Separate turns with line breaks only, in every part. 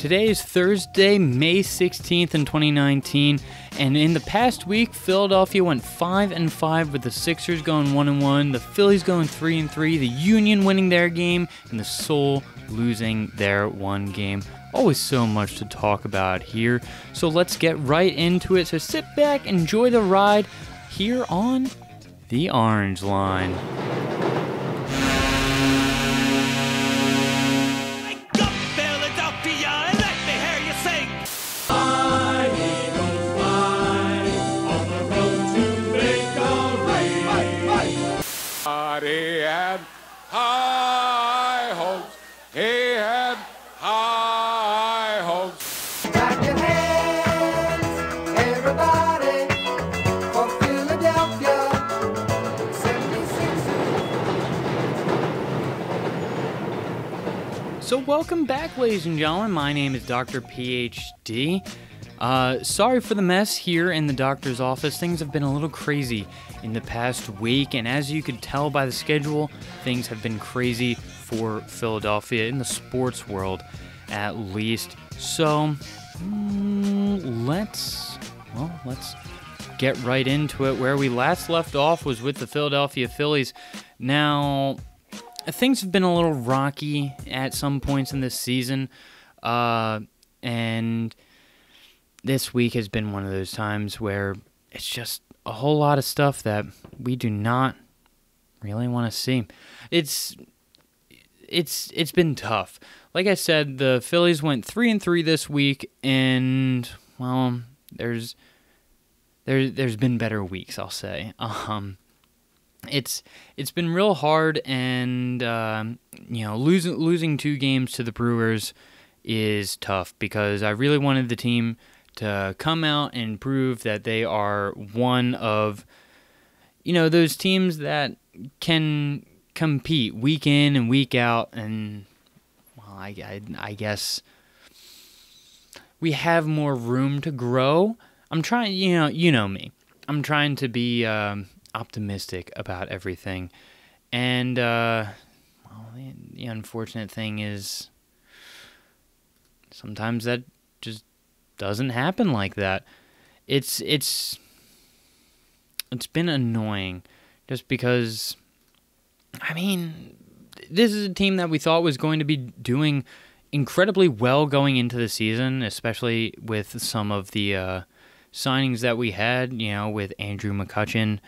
Today is Thursday, May 16th in 2019, and in the past week, Philadelphia went 5-5 with the Sixers going 1-1, the Phillies going 3-3, the Union winning their game, and the Soul losing their one game. Always so much to talk about here, so let's get right into it. So sit back, enjoy the ride here on the Orange Line.
He had high hopes. He had high hopes.
Clap your hands, everybody, for Philadelphia 76.
So welcome back, ladies and gentlemen. My name is Dr. PhD. Sorry for the mess here in the doctor's office. Things have been a little crazy in the past week, and as you could tell by the schedule, things have been crazy for Philadelphia in the sports world, at least. So, let's get right into it. Where we last left off was with the Philadelphia Phillies. Now, things have been a little rocky at some points in this season, and this week has been one of those times where it's just a whole lot of stuff that we do not really want to see. It's been tough. Like I said, the Phillies went 3-3 this week, and well, there's been better weeks, I'll say. It's been real hard, and losing 2 games to the Brewers is tough because I really wanted the team to come out and prove that they are one of, those teams that can compete week in and week out. And, well, I guess we have more room to grow. I'm trying, you know me. I'm trying to be optimistic about everything. And, the unfortunate thing is sometimes that just doesn't happen like that. It's been annoying just because, this is a team that we thought was going to be doing incredibly well going into the season, especially with some of the signings that we had, with Andrew McCutchen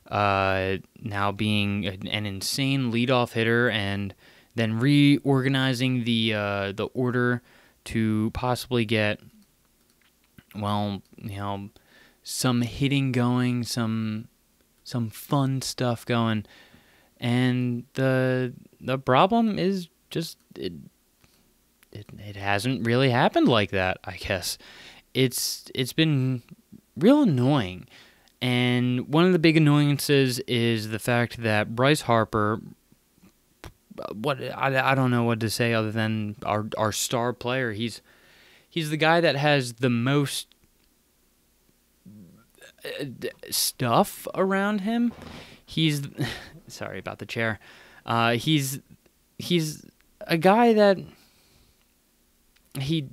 now being an insane leadoff hitter, and then reorganizing the order to possibly get, some hitting going, some fun stuff going, and the problem is just it hasn't really happened like that. I guess it's been real annoying, and one of the big annoyances is the fact that Bryce Harper. I don't know what to say other than our star player. He's the guy that has the most stuff around him. He's sorry about the chair. He's a guy that he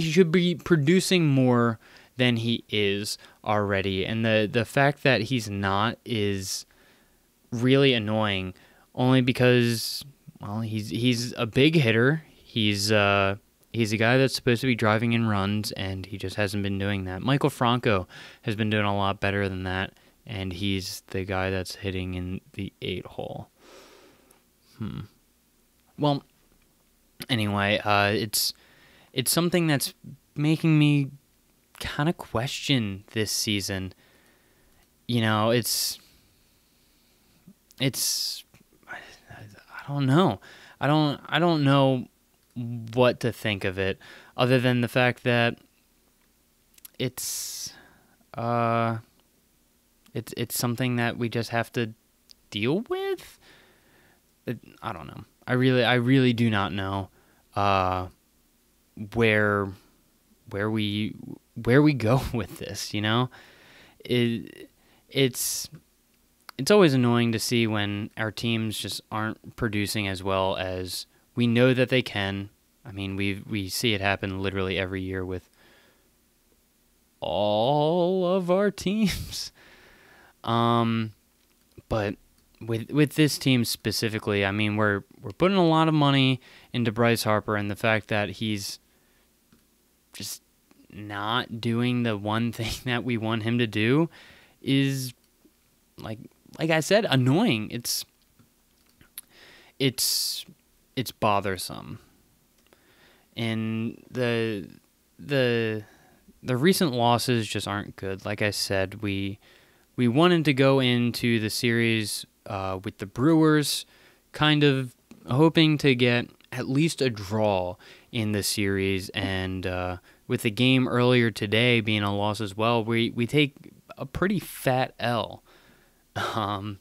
should be producing more than he is already, and the fact that he's not is really annoying. Only because, well, he's a big hitter. He's a guy that's supposed to be driving in runs, and he just hasn't been doing that. Michael Franco has been doing a lot better than that, and he's the guy that's hitting in the 8-hole. Well, anyway, it's something that's making me kind of question this season. It's I don't know. I don't know what to think of it, other than the fact that it's something that we just have to deal with. I don't know. I really do not know where we go with this. It's always annoying to see when our teams just aren't producing as well as we know that they can. I mean, we see it happen literally every year with all of our teams. But with this team specifically, I mean, we're putting a lot of money into Bryce Harper, and the fact that he's just not doing the one thing that we want him to do is, like I said, annoying. It's bothersome. And the recent losses just aren't good. Like I said, we wanted to go into the series with the Brewers, kind of hoping to get at least a draw in the series, and with the game earlier today being a loss as well, we take a pretty fat L. And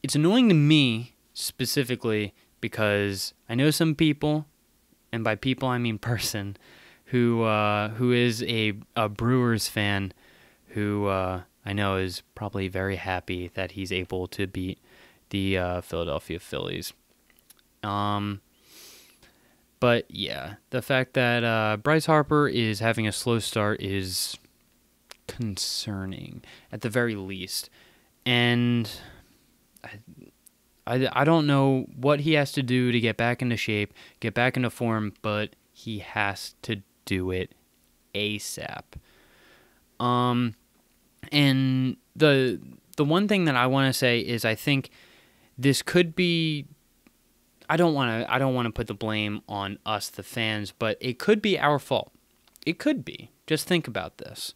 it's annoying to me specifically because I know some people, and by people I mean person, who is a Brewers fan, who I know is probably very happy that he's able to beat the Philadelphia Phillies. But yeah, the fact that Bryce Harper is having a slow start is concerning, at the very least. And I don't know what he has to do to get back into shape, get back into form, but he has to do it ASAP. And the one thing that I want to say is I think this could be, I don't want to put the blame on us, the fans, but it could be our fault. It could be. Just think about this.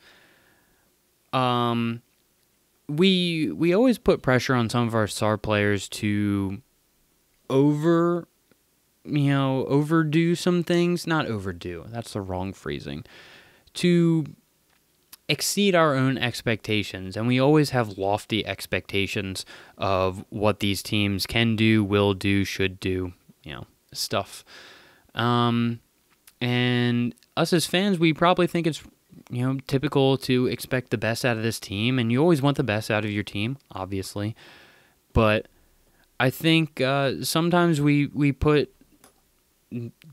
We always put pressure on some of our star players to overdo some things. Not overdo. That's the wrong phrasing. To exceed our own expectations, and we always have lofty expectations of what these teams can do, will do, should do, stuff. And us as fans, we probably think it's typical to expect the best out of this team, and you always want the best out of your team, obviously. But I think sometimes we put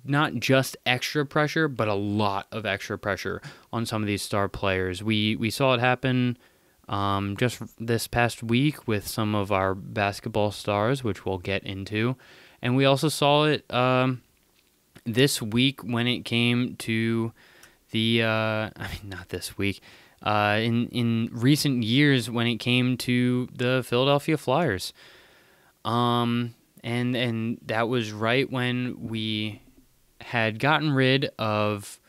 not just extra pressure, but a lot of extra pressure on some of these star players. We saw it happen just this past week with some of our basketball stars, which we'll get into. And we also saw it this week when it came to not this week, in recent years when it came to the Philadelphia Flyers. And that was right when we had gotten rid of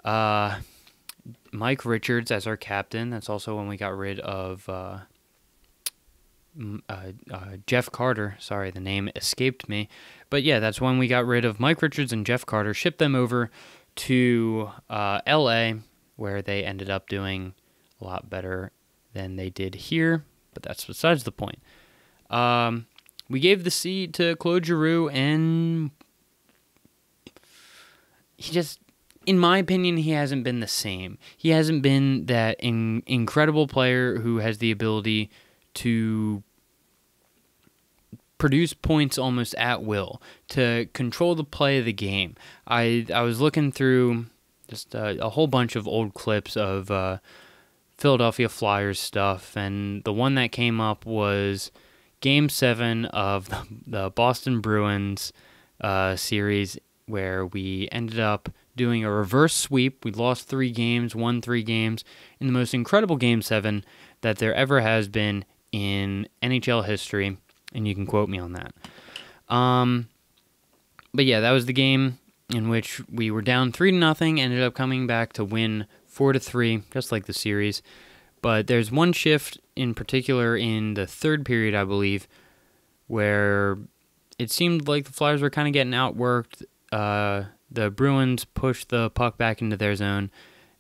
Mike Richards as our captain. That's also when we got rid of Jeff Carter. Sorry, the name escaped me. But yeah, that's when we got rid of Mike Richards and Jeff Carter, shipped them over to LA, where they ended up doing a lot better than they did here. But that's besides the point. We gave the seat to Claude Giroux, and he just, in my opinion, he hasn't been the same. He hasn't been that incredible player who has the ability to produce points almost at will, to control the play of the game. I was looking through just a whole bunch of old clips of Philadelphia Flyers stuff, and the one that came up was Game 7 of the Boston Bruins series, where we ended up doing a reverse sweep. We lost 3 games, won 3 games, in the most incredible Game 7 that there ever has been in NHL history, and you can quote me on that. But yeah, that was the game in which we were down 3-0, ended up coming back to win 4-3, just like the series. But there's one shift in particular in the third period, I believe, where it seemed like the Flyers were kind of getting outworked. The Bruins pushed the puck back into their zone,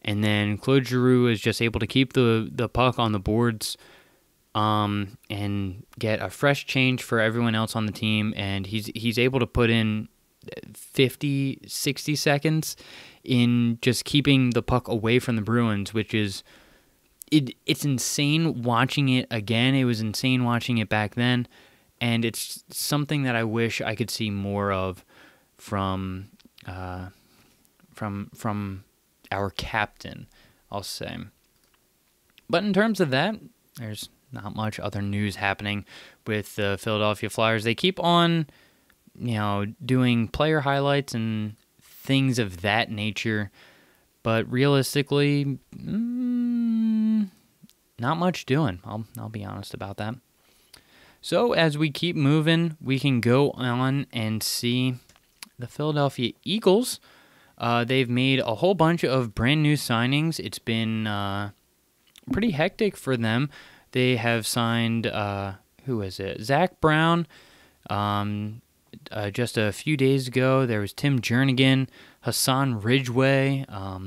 and then Claude Giroux is just able to keep the puck on the boards and get a fresh change for everyone else on the team, and he's able to put in 50, 60 seconds in just keeping the puck away from the Bruins, which is... It's insane watching it again. It was insane watching it back then, and it's something that I wish I could see more of from our captain, I'll say. But in terms of that, there's not much other news happening with the Philadelphia Flyers. They keep on, doing player highlights and things of that nature, but realistically, not much doing. I'll be honest about that. So as we keep moving, we can go on and see the Philadelphia Eagles. They've made a whole bunch of brand new signings. It's been pretty hectic for them. They have signed, Zach Brown. Just a few days ago, there was Tim Jernigan, Hassan Ridgeway, a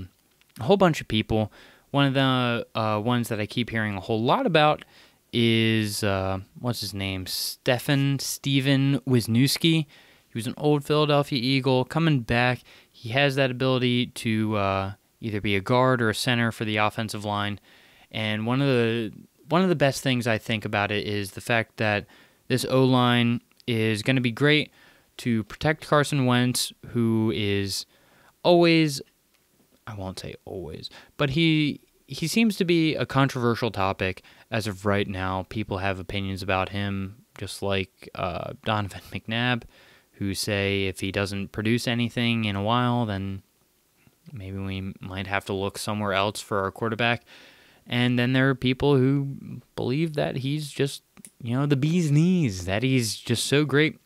whole bunch of people. One of the ones that I keep hearing a whole lot about is, what's his name? Steven Wisniewski. He was an old Philadelphia Eagle coming back. He has that ability to either be a guard or a center for the offensive line. And one of the best things I think about it is the fact that this O-line is going to be great to protect Carson Wentz, who is always, I won't say always, but he seems to be a controversial topic as of right now. People have opinions about him, just like Donovan McNabb, who say if he doesn't produce anything in a while, then maybe we might have to look somewhere else for our quarterback. And then there are people who believe that he's just, the bee's knees, that he's just so great.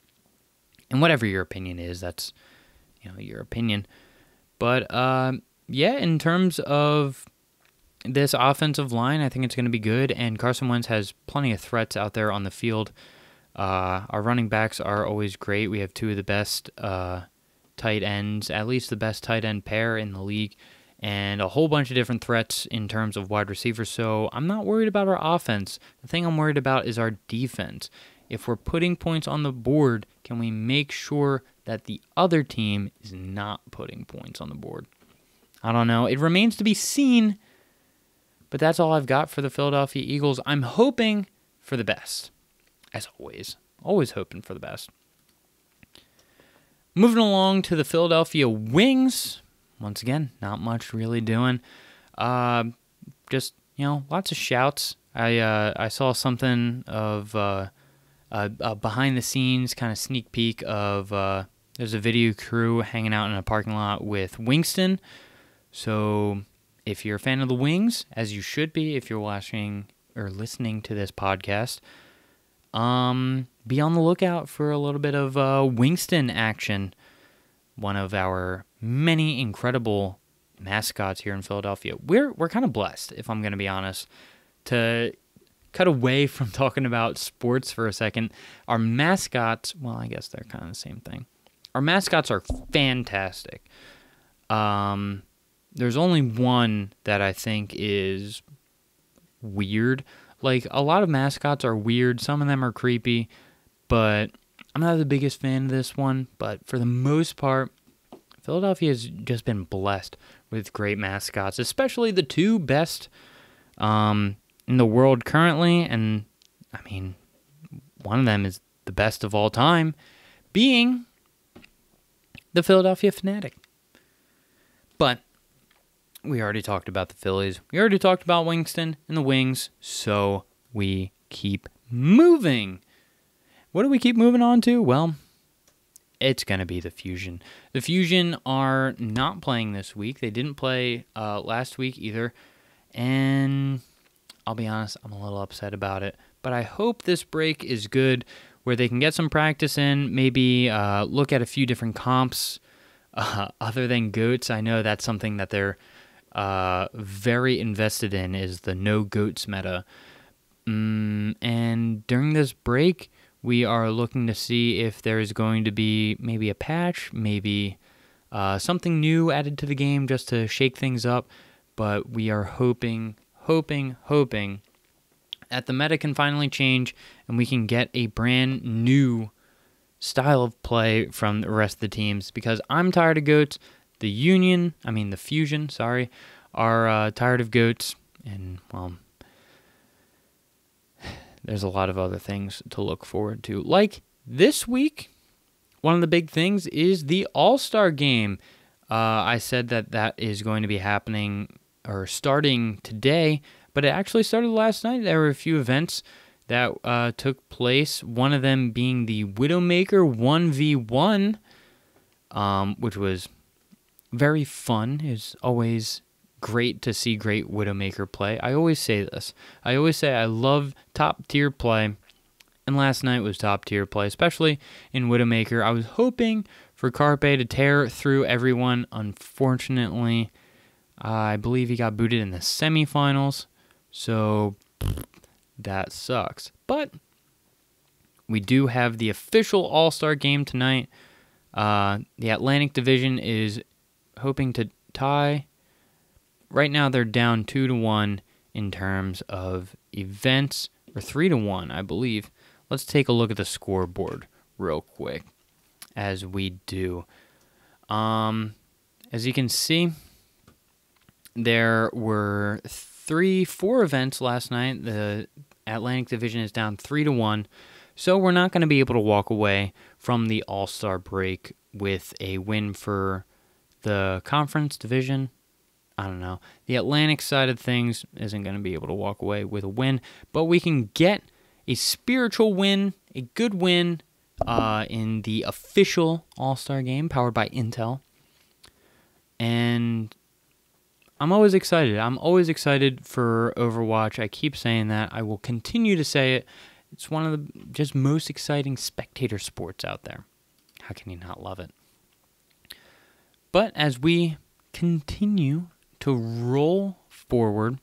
And whatever your opinion is, that's, your opinion. But, in terms of this offensive line, I think it's going to be good. And Carson Wentz has plenty of threats out there on the field. Our running backs are always great. We have two of the best tight ends, at least the best tight end pair in the league, and a whole bunch of different threats in terms of wide receivers. So I'm not worried about our offense. The thing I'm worried about is our defense. If we're putting points on the board, can we make sure that the other team is not putting points on the board? I don't know. It remains to be seen, but that's all I've got for the Philadelphia Eagles. I'm hoping for the best, as always. Always hoping for the best. Moving along to the Philadelphia Wings. Once again, not much really doing. Just, lots of shouts. I saw something of a behind-the-scenes kind of sneak peek of there's a video crew hanging out in a parking lot with Wingston. So if you're a fan of the Wings, as you should be if you're watching or listening to this podcast, be on the lookout for a little bit of Wingston action. One of our many incredible mascots here in Philadelphia. We're kind of blessed, if I'm going to be honest, to cut away from talking about sports for a second. Our mascots, well, I guess they're kind of the same thing. Our mascots are fantastic. There's only one that I think is weird. Like, a lot of mascots are weird. Some of them are creepy, but I'm not the biggest fan of this one. But for the most part, Philadelphia has just been blessed with great mascots, especially the two best in the world currently. And, I mean, one of them is the best of all time, being the Philadelphia Fanatic. But we already talked about the Phillies. We already talked about Wingston and the Wings, so we keep moving. What do we keep moving on to? Well, it's going to be the Fusion. The Fusion are not playing this week. They didn't play last week either, and I'll be honest, I'm a little upset about it. But I hope this break is good, where they can get some practice in, maybe look at a few different comps other than goats. I know that's something that they're very invested in, is the no goats meta. And during this break, we are looking to see if there is going to be maybe a patch, maybe something new added to the game just to shake things up. But we are hoping that the meta can finally change and we can get a brand new style of play from the rest of the teams, because I'm tired of goats. The Fusion, are tired of goats, and, well, there's a lot of other things to look forward to. Like this week, one of the big things is the All-Star Game. I said that is going to be happening or starting today, but it actually started last night. There were a few events that took place, one of them being the Widowmaker 1v1, which was very fun. It's always great to see great Widowmaker play. I always say this. I always say I love top-tier play, and last night was top-tier play, especially in Widowmaker. I was hoping for Carpe to tear through everyone. Unfortunately, I believe he got booted in the semifinals, so that sucks. But we do have the official All-Star Game tonight. The Atlantic Division is hoping to tie. Right now they're down 2-1 in terms of events, or 3-1, I believe. Let's take a look at the scoreboard real quick as we do. As you can see, there were 4 events last night. The Atlantic Division is down 3-1, so we're not going to be able to walk away from the All-Star break with a win for the conference division. I don't know. The Atlantic side of things isn't going to be able to walk away with a win, but we can get a spiritual win, a good win in the official All-Star Game powered by Intel. And I'm always excited. I'm always excited for Overwatch. I keep saying that. I will continue to say it. It's one of the just most exciting spectator sports out there. How can you not love it? But as we continue to roll forward,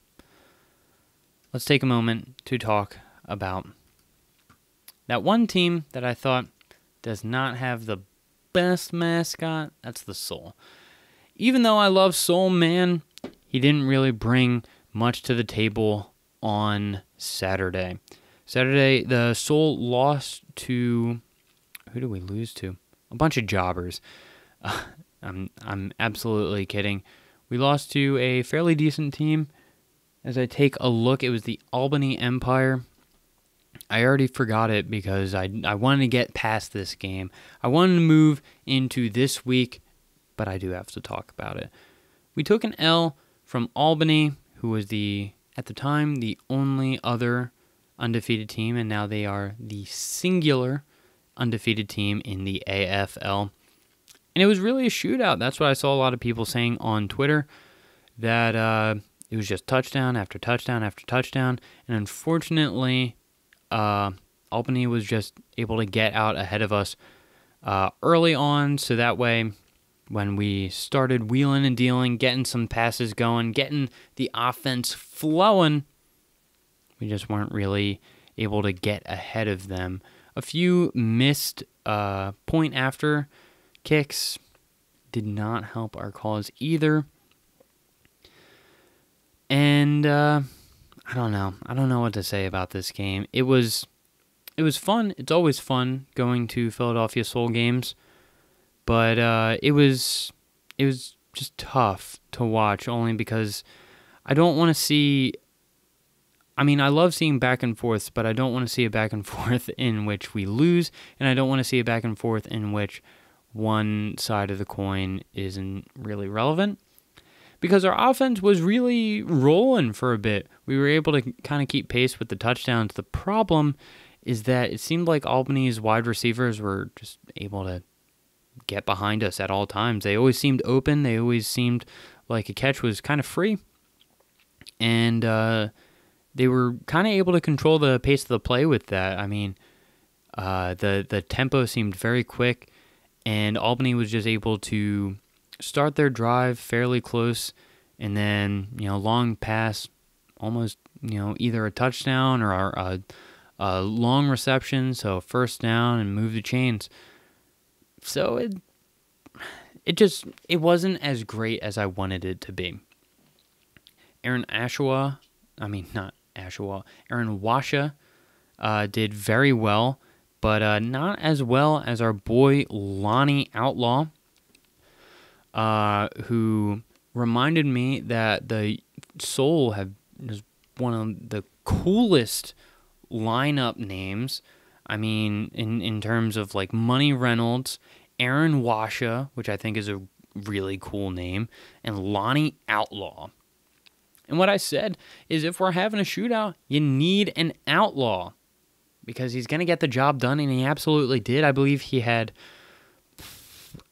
let's take a moment to talk about that one team that I thought does not have the best mascot. That's the Soul. Even though I love Soul Man, he didn't really bring much to the table on Saturday. Saturday, the Soul lost to... Who did we lose to? A bunch of jobbers. I'm absolutely kidding. We lost to a fairly decent team. As I take a look, it was the Albany Empire. I already forgot it because I wanted to get past this game. I wanted to move into this week, but I do have to talk about it. We took an L from Albany, who was at the time, the only other undefeated team, and now they are the singular undefeated team in the AFL. And it was really a shootout. That's what I saw a lot of people saying on Twitter, that it was just touchdown after touchdown after touchdown. And unfortunately, Albany was just able to get out ahead of us early on, so that way when we started wheeling and dealing, getting some passes going, getting the offense flowing, we just weren't really able to get ahead of them. A few missed point after kicks did not help our cause either. And I don't know. I don't know what to say about this game. It was fun. It's always fun going to Philadelphia Soul games, but it was just tough to watch, only because I don't want to see. I mean, I love seeing back and forths, but I don't want to see a back and forth in which we lose, and I don't want to see a back and forth in which one side of the coin isn't really relevant. Because our offense was really rolling for a bit. We were able to kind of keep pace with the touchdowns. The problem is that it seemed like Albany's wide receivers were just able to get behind us at all times. They always seemed open. They always seemed like a catch was kind of free. And they were kind of able to control the pace of the play with that. I mean, the tempo seemed very quick, and Albany was just able to start their drive fairly close, and then, long pass, almost, either a touchdown or a long reception, so first down, and move the chains. So it wasn't as great as I wanted it to be. Aaron Washa did very well, but not as well as our boy Lonnie Outlaw, who reminded me that the Soul have just one of the coolest lineup names. I mean, in terms of like Money Reynolds, Aaron Washa, which I think is a really cool name, and Lonnie Outlaw. And what I said is if we're having a shootout, you need an outlaw because he's going to get the job done, and he absolutely did. I believe he had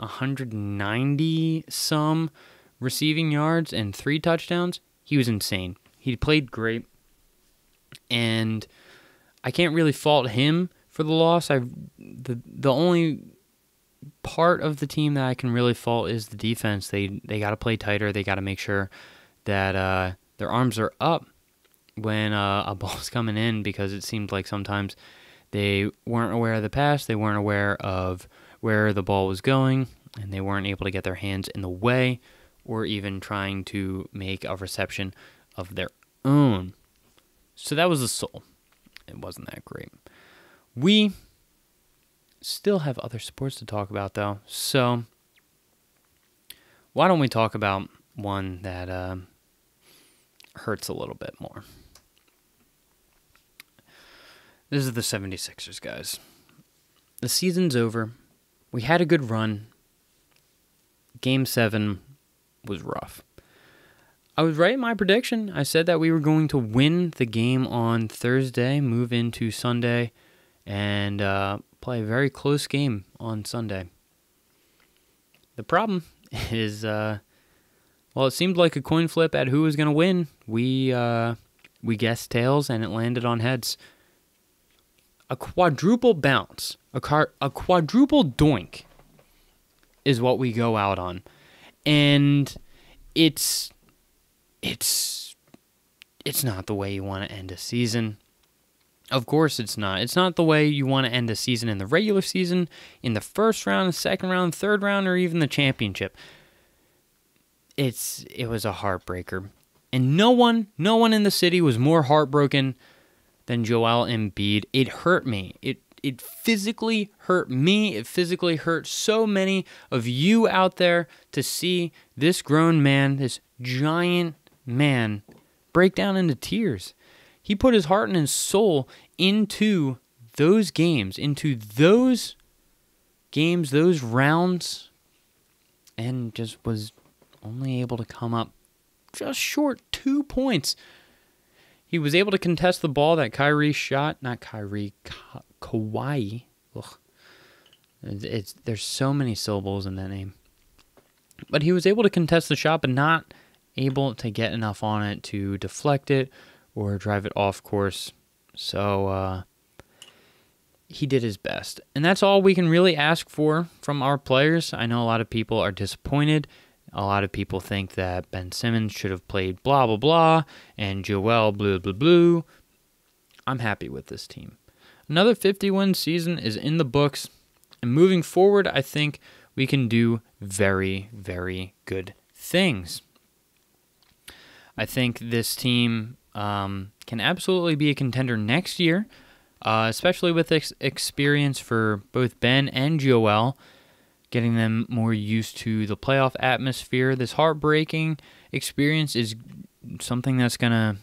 190-some receiving yards and 3 touchdowns. He was insane. He played great, and I can't really fault him for the loss. The only part of the team that I can really fault is the defense. They got to play tighter. They got to make sure that their arms are up when a ball's coming in, because it seemed like sometimes they weren't aware of the pass, they weren't aware of where the ball was going, and they weren't able to get their hands in the way or even trying to make a reception of their own. So that was the soul. It wasn't that great. We still have other sports to talk about, though, so why don't we talk about one that hurts a little bit more. This is the 76ers, guys. The season's over. We had a good run. Game 7 was rough. I was right in my prediction. I said that we were going to win the game on Thursday, move into Sunday, and play a very close game on Sunday. The problem is, well, it seemed like a coin flip at who was going to win. We guessed tails, and it landed on heads. A quadruple bounce, a quadruple doink is what we go out on. And it's not the way you want to end a season. Of course it's not. It's not the way you want to end a season in the regular season, in the first round, the second round, third round, or even the championship. It was a heartbreaker. And no one in the city was more heartbroken than Joel Embiid. It hurt me. It physically hurt me. It physically hurt so many of you out there to see this grown man, this giant man, break down into tears. He put his heart and his soul into those games, those rounds, and just was only able to come up just short 2 points. He was able to contest the ball that Kawhi shot. Ugh. There's so many syllables in that name. But he was able to contest the shot, but not able to get enough on it to deflect it or drive it off course. So he did his best. And that's all we can really ask for from our players. I know a lot of people are disappointed. A lot of people think that Ben Simmons should have played blah, blah, blah, and Joel blah, blah, blah. I'm happy with this team. Another 50-win season is in the books, and moving forward, I think we can do very, very good things. I think this team can absolutely be a contender next year, especially with experience for both Ben and Joel, getting them more used to the playoff atmosphere. This heartbreaking experience is something that's going to,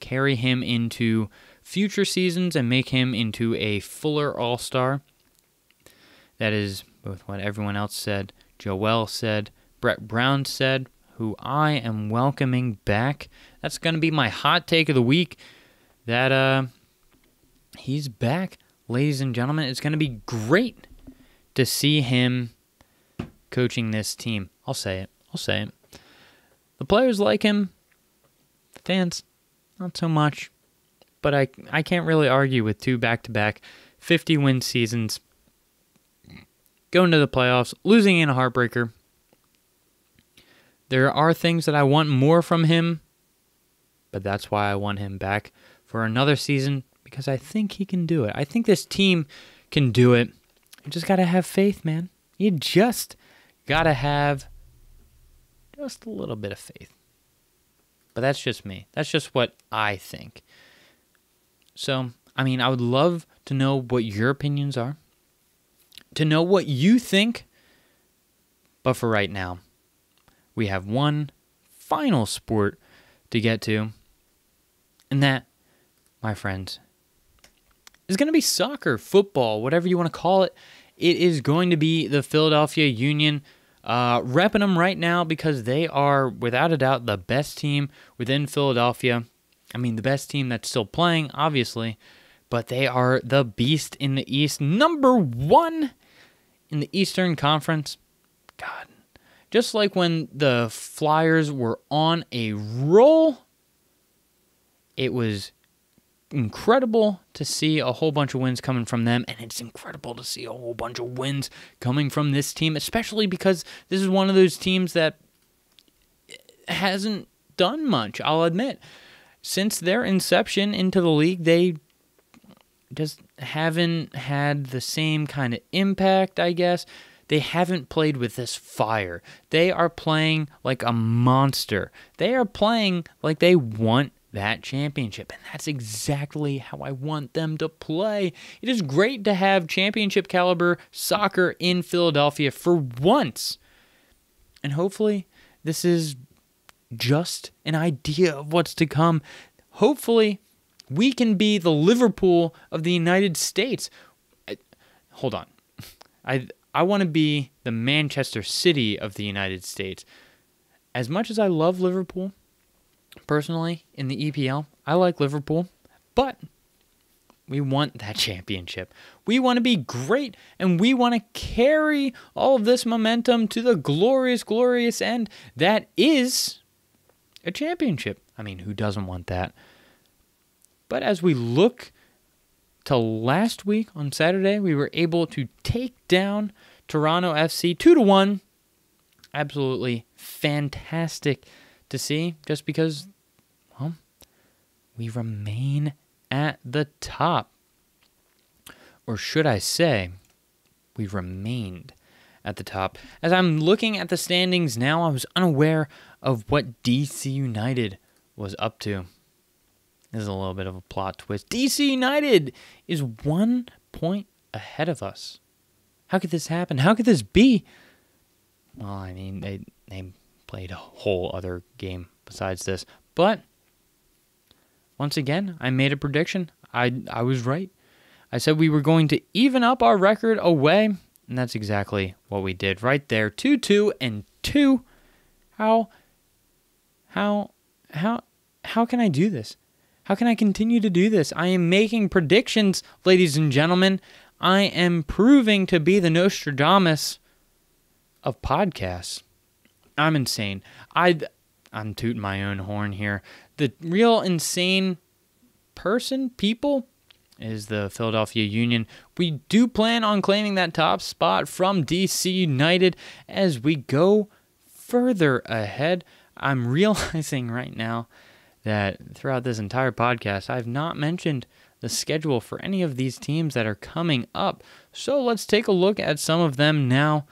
carry him into future seasons and make him into a fuller all-star. That is both what everyone else said, Joel said, Brett Brown said, who I am welcoming back. That's going to be my hot take of the week, that he's back, ladies and gentlemen. It's going to be great to see him coaching this team. I'll say it. The players like him. The fans, not so much. But I can't really argue with 2 back-to-back 50-win seasons, going to the playoffs, losing in a heartbreaker. There are things that I want more from him, but that's why I want him back for another season, because I think he can do it. I think this team can do it. You just got to have faith, man. You just got to have just a little bit of faith. But that's just me. That's just what I think. So, I would love to know what your opinions are, to know what you think. But for right now, we have one final sport to get to, and that, my friends, is going to be soccer, football, whatever you want to call it. It is going to be the Philadelphia Union, repping them right now because they are, without a doubt, the best team within Philadelphia. I mean, the best team that's still playing, obviously, but they are the beast in the East, number one in the Eastern Conference. God, just like when the Flyers were on a roll, it was incredible to see a whole bunch of wins coming from them, and it's incredible to see a whole bunch of wins coming from this team, especially because this is one of those teams that hasn't done much, I'll admit. Since their inception into the league, they just haven't had the same kind of impact, I guess. They haven't played with this fire. They are playing like a monster. They are playing like they want that championship, and that's exactly how I want them to play. It is great to have championship caliber soccer in Philadelphia for once, and hopefully this is just an idea of what's to come. Hopefully we can be the Liverpool of the United States. Hold on. I want to be the Manchester City of the United States. As much as I love Liverpool, personally, in the EPL, I like Liverpool, but we want that championship. We want to be great, and we want to carry all of this momentum to the glorious, glorious end that is a championship. I mean, who doesn't want that? But as we look to last week on Saturday, we were able to take down Toronto FC 2-1. Absolutely fantastic to see, just because, well, we remain at the top. Or should I say, we remained at the top. As I'm looking at the standings now, I was unaware of what DC United was up to. This is a little bit of a plot twist. DC United is 1 point ahead of us. How could this happen? How could this be? Well, I mean, they played a whole other game besides this. But once again, I made a prediction. I was right. I said we were going to even up our record away, and that's exactly what we did right there. 2-2-2. How can I do this? How can I continue to do this? I am making predictions, ladies and gentlemen. I am proving to be the Nostradamus of podcasts. I'm insane. I'm tooting my own horn here. The real insane people, is the Philadelphia Union. We do plan on claiming that top spot from DC United as we go further ahead. I'm realizing right now that throughout this entire podcast, I've not mentioned the schedule for any of these teams that are coming up. So let's take a look at some of them now.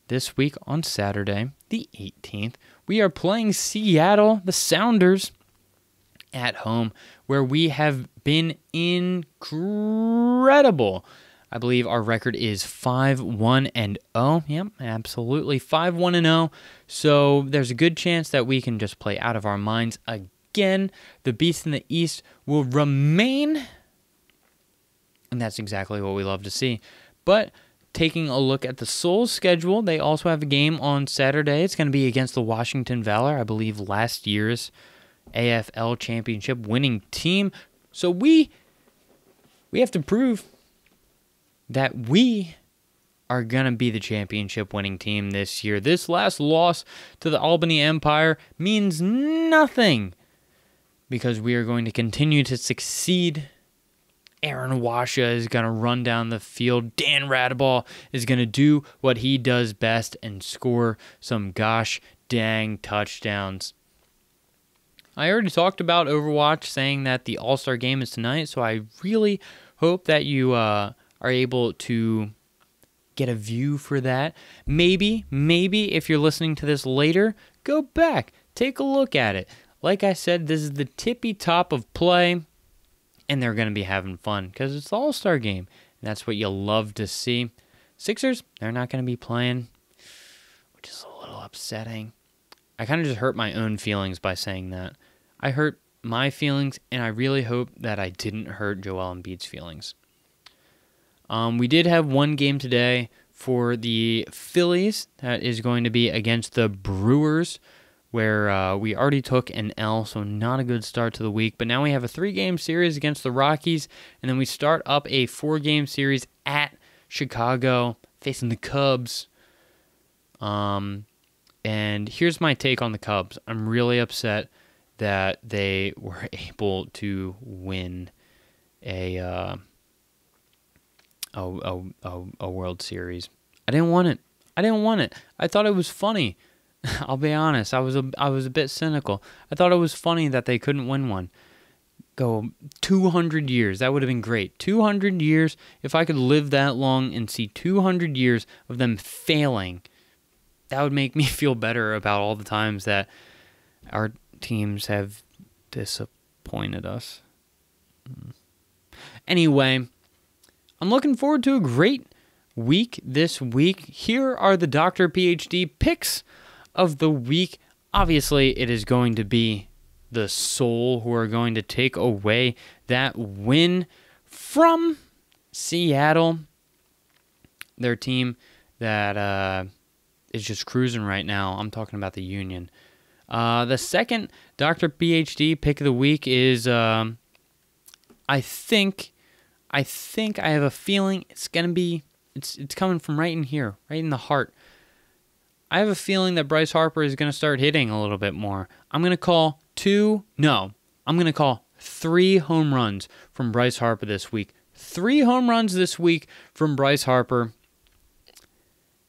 This week on Saturday, the 18th, we are playing Seattle, the Sounders, at home, where we have been incredible. I believe our record is 5-1-0. Yep, absolutely, 5-1-0. So there's a good chance that we can just play out of our minds again. The Beast in the East will remain, and that's exactly what we love to see. But taking a look at the Souls schedule, they also have a game on Saturday. It's going to be against the Washington Valor, I believe last year's AFL championship winning team. So we have to prove that we are going to be the championship winning team this year. This last loss to the Albany Empire means nothing because we are going to continue to succeed. Aaron Washa is going to run down the field. Dan Radaball is going to do what he does best and score some gosh dang touchdowns. I already talked about Overwatch, saying that the All-Star game is tonight, so I really hope that you are able to get a view for that. Maybe if you're listening to this later, go back, take a look at it. Like I said, this is the tippy top of play, and they're going to be having fun because it's the All-Star game, and that's what you love to see. Sixers, they're not going to be playing, which is a little upsetting. I kind of just hurt my own feelings by saying that. I hurt my feelings, and I really hope that I didn't hurt Joel Embiid's feelings. We did have one game today for the Phillies that is going to be against the Brewers, where we already took an L, so not a good start to the week. But now we have a 3-game series against the Rockies, and then we start up a 4-game series at Chicago facing the Cubs. And here's my take on the Cubs. I'm really upset that they were able to win a World Series. I didn't want it. I thought it was funny. I'll be honest. I was a bit cynical. I thought it was funny that they couldn't win one. Go 200 years. That would have been great. 200 years. If I could live that long and see 200 years of them failing, that would make me feel better about all the times that our teams have disappointed us. Anyway, I'm looking forward to a great week this week. Here are the Dr. PhD picks of the week. Obviously, it is going to be the Soul who are going to take away that win from Seattle. Their team that is just cruising right now. I'm talking about the Union. The second Dr. PhD pick of the week is, I think I have a feeling it's going to be, it's coming from right in here, right in the heart. I have a feeling that Bryce Harper is going to start hitting a little bit more. I'm going to call 3 home runs from Bryce Harper this week. 3 home runs this week from Bryce Harper.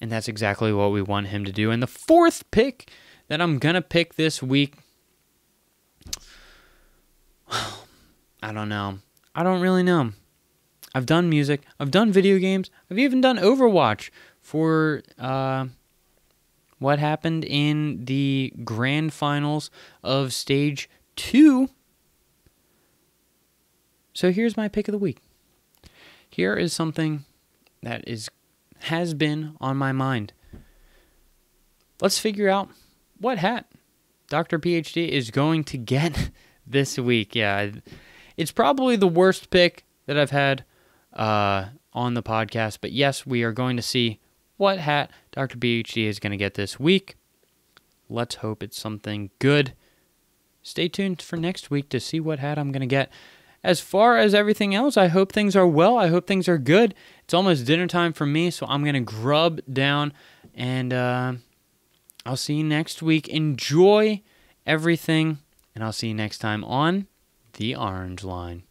And that's exactly what we want him to do. And the fourth pick that I'm going to pick this week, I don't know. I don't really know. I've done music. I've done video games. I've even done Overwatch for what happened in the grand finals of Stage 2. So here's my pick of the week. Here is something that has been on my mind. Let's figure out what hat Dr. PhD is going to get this week. Yeah, it's probably the worst pick that I've had on the podcast. But yes, we are going to see what hat Dr. PhD is going to get this week. Let's hope it's something good. Stay tuned for next week to see what hat I'm going to get. As far as everything else, I hope things are well. I hope things are good. It's almost dinner time for me, so I'm going to grub down, and I'll see you next week. Enjoy everything, and I'll see you next time on The Orange Line.